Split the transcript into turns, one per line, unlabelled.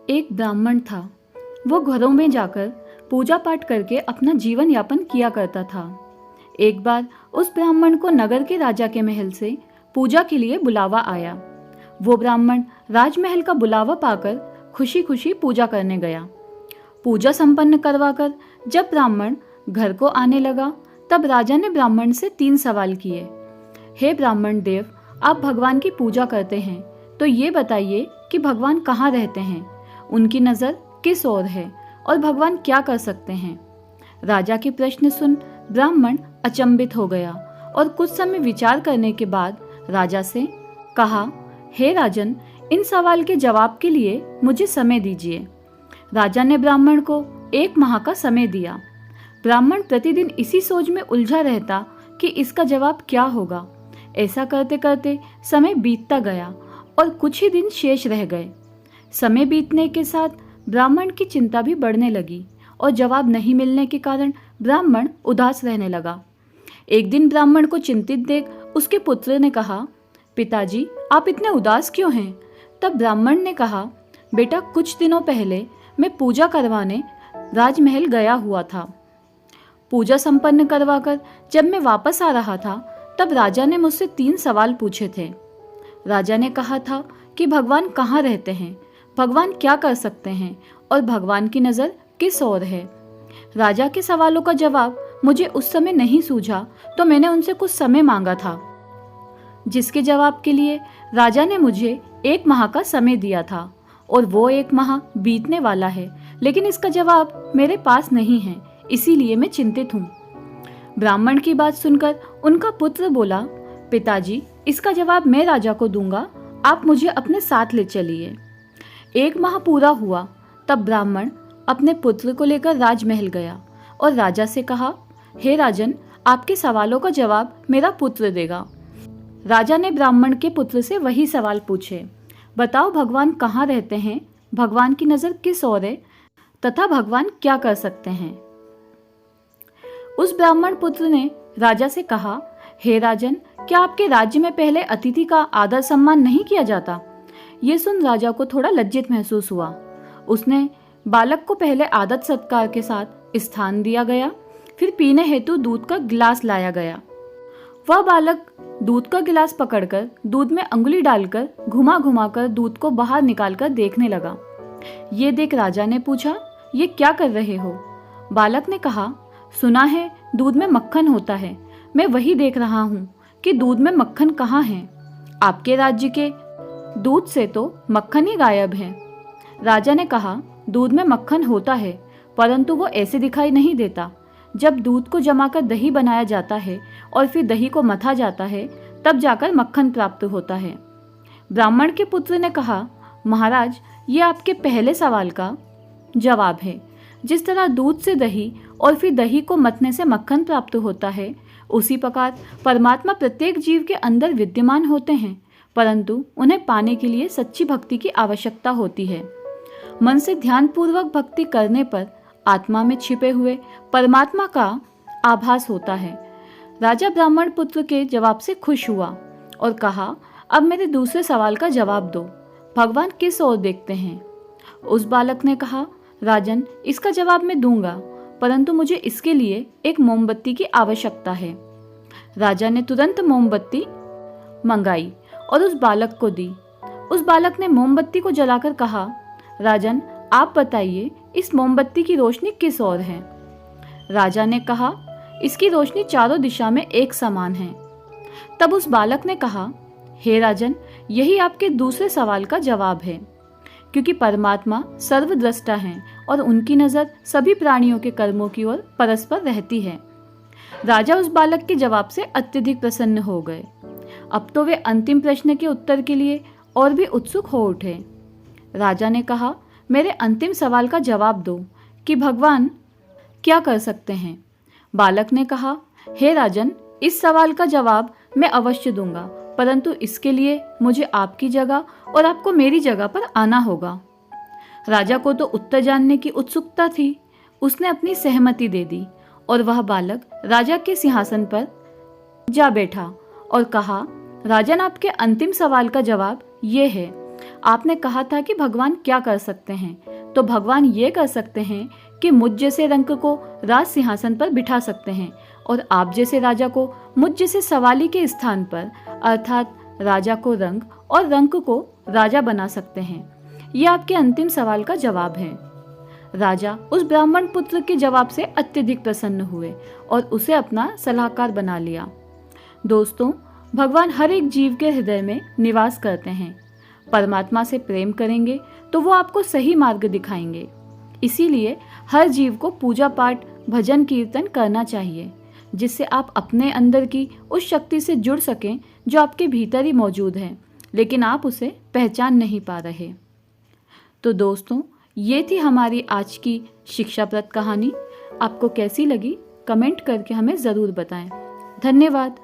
एक ब्राह्मण था। वो घरों में जाकर पूजा पाठ करके अपना जीवन यापन किया करता था। एक बार उस ब्राह्मण को नगर के राजा के महल से पूजा के लिए बुलावा आया। वो ब्राह्मण राजमहल का बुलावा पाकर खुशी खुशी पूजा करने गया। पूजा संपन्न करवाकर जब ब्राह्मण घर को आने लगा, तब राजा ने ब्राह्मण से 3 सवाल किए। हे ब्राह्मण देव, आप भगवान की पूजा करते हैं, तो ये बताइए कि भगवान कहाँ रहते हैं, उनकी नज़र किस ओर है और भगवान क्या कर सकते हैं। राजा के प्रश्न सुन ब्राह्मण अचंभित हो गया और कुछ समय विचार करने के बाद राजा से कहा, हे राजन, इन सवाल के जवाब के लिए मुझे समय दीजिए। राजा ने ब्राह्मण को 1 माह का समय दिया। ब्राह्मण प्रतिदिन इसी सोच में उलझा रहता कि इसका जवाब क्या होगा। ऐसा करते करते समय बीतता गया और कुछ ही दिन शेष रह गए। समय बीतने के साथ ब्राह्मण की चिंता भी बढ़ने लगी और जवाब नहीं मिलने के कारण ब्राह्मण उदास रहने लगा। एक दिन ब्राह्मण को चिंतित देख उसके पुत्र ने कहा, पिताजी, आप इतने उदास क्यों हैं? तब ब्राह्मण ने कहा, बेटा, कुछ दिनों पहले मैं पूजा करवाने राजमहल गया हुआ था। पूजा संपन्न करवाकर जब मैं वापस आ रहा था, तब राजा ने मुझसे 3 सवाल पूछे थे। राजा ने कहा था कि भगवान कहाँ रहते हैं, भगवान क्या कर सकते हैं और भगवान की नज़र किस ओर है। राजा के सवालों का जवाब मुझे उस समय नहीं सूझा, तो मैंने उनसे कुछ समय मांगा था, जिसके जवाब के लिए राजा ने मुझे 1 माह का समय दिया था और वो 1 माह बीतने वाला है, लेकिन इसका जवाब मेरे पास नहीं है, इसीलिए मैं चिंतित हूँ। ब्राह्मण की बात सुनकर उनका पुत्र बोला, पिताजी, इसका जवाब मैं राजा को दूंगा, आप मुझे अपने साथ ले चलिए। 1 माह पूरा हुआ, तब ब्राह्मण अपने पुत्र को लेकर राजमहल गया और राजा से कहा, हे राजन, आपके सवालों का जवाब मेरा पुत्र देगा। राजा ने ब्राह्मण के पुत्र से वही सवाल पूछे। बताओ, भगवान कहाँ रहते हैं, भगवान की नज़र किस ओर है तथा भगवान क्या कर सकते हैं। उस ब्राह्मण पुत्र ने राजा से कहा, हे राजन, क्या आपके राज्य में पहले अतिथि का आदर सम्मान नहीं किया जाता? ये सुन राजा को थोड़ा लज्जित महसूस हुआ। उसने बालक को पहले आदर सत्कार के साथ स्थान दिया गया, फिर पीने हेतु दूध का गिलास लाया गया। वह बालक दूध का गिलास पकड़कर दूध में अंगुली डालकर घुमा घुमा कर दूध को बाहर निकालकर देखने लगा। ये देख राजा ने पूछा, ये क्या कर रहे हो? बालक ने कहा, सुना है दूध में मक्खन होता है, मैं वही देख रहा हूँ कि दूध में मक्खन कहाँ है। आपके राज्य के दूध से तो मक्खन ही गायब है। राजा ने कहा, दूध में मक्खन होता है, परंतु वो ऐसे दिखाई नहीं देता। जब दूध को जमाकर दही बनाया जाता है और फिर दही को मथा जाता है, तब जाकर मक्खन प्राप्त होता है। ब्राह्मण के पुत्र ने कहा, महाराज, ये आपके पहले सवाल का जवाब है। जिस तरह दूध से दही और फिर दही को मथने से मक्खन प्राप्त होता है, उसी प्रकार परमात्मा प्रत्येक जीव के अंदर विद्यमान होते हैं, परंतु उन्हें पाने के लिए सच्ची भक्ति की आवश्यकता होती है। मन से ध्यानपूर्वक भक्ति करने पर आत्मा में छिपे हुए परमात्मा का आभास होता है। राजा ब्राह्मण पुत्र के जवाब से खुश हुआ और कहा, अब मेरे दूसरे सवाल का जवाब दो, भगवान किस ओर देखते हैं? उस बालक ने कहा, राजन, इसका जवाब मैं दूंगा, परंतु मुझे इसके लिए एक मोमबत्ती की आवश्यकता है। राजा ने तुरंत मोमबत्ती मंगाई और उस बालक को दी। उस बालक ने मोमबत्ती को जलाकर कहा, राजन, आप बताइए, इस मोमबत्ती की रोशनी किस ओर है? राजा ने कहा, इसकी रोशनी चारों दिशा में एक समान है। तब उस बालक ने कहा, हे राजन, यही आपके दूसरे सवाल का जवाब है, क्योंकि परमात्मा सर्वद्रष्टा हैं और उनकी नज़र सभी प्राणियों के कर्मों की ओर परस्पर रहती है। राजा उस बालक के जवाब से अत्यधिक प्रसन्न हो गए। अब तो वे अंतिम प्रश्न के उत्तर के लिए और भी उत्सुक हो उठे। राजा ने कहा, मेरे अंतिम सवाल का जवाब दो कि भगवान क्या कर सकते हैं। बालक ने कहा, हे राजन, इस सवाल का जवाब मैं अवश्य दूंगा, परंतु इसके लिए मुझे आपकी जगह और आपको मेरी जगह पर आना होगा। राजा को तो उत्तर जानने की उत्सुकता थी। उसने अपनी सहमति दे दी और वह बालक राजा के सिंहासन पर जा बैठा और कहा, राजन, आपके अंतिम सवाल का जवाब ये है आपने कहा था कि भगवान क्या कर सकते हैं, तो भगवान ये कर सकते हैं कि मुझ जैसे रंक को राज सिंहासन पर बिठा सकते हैं और आप जैसे राजा को मुझ जैसे सवाली के स्थान पर, अर्थात राजा को रंक और रंक को राजा बना सकते हैं। ये आपके अंतिम सवाल का जवाब है। राजा उस ब्राह्मण पुत्र के जवाब से अत्यधिक प्रसन्न हुए और उसे अपना सलाहकार बना लिया। दोस्तों, भगवान हर एक जीव के हृदय में निवास करते हैं। परमात्मा से प्रेम करेंगे तो वो आपको सही मार्ग दिखाएंगे। इसीलिए हर जीव को पूजा पाठ, भजन कीर्तन करना चाहिए, जिससे आप अपने अंदर की उस शक्ति से जुड़ सकें जो आपके भीतर ही मौजूद है, लेकिन आप उसे पहचान नहीं पा रहे। तो दोस्तों, ये थी हमारी आज की शिक्षाप्रद कहानी। आपको कैसी लगी कमेंट करके हमें ज़रूर बताएं। धन्यवाद।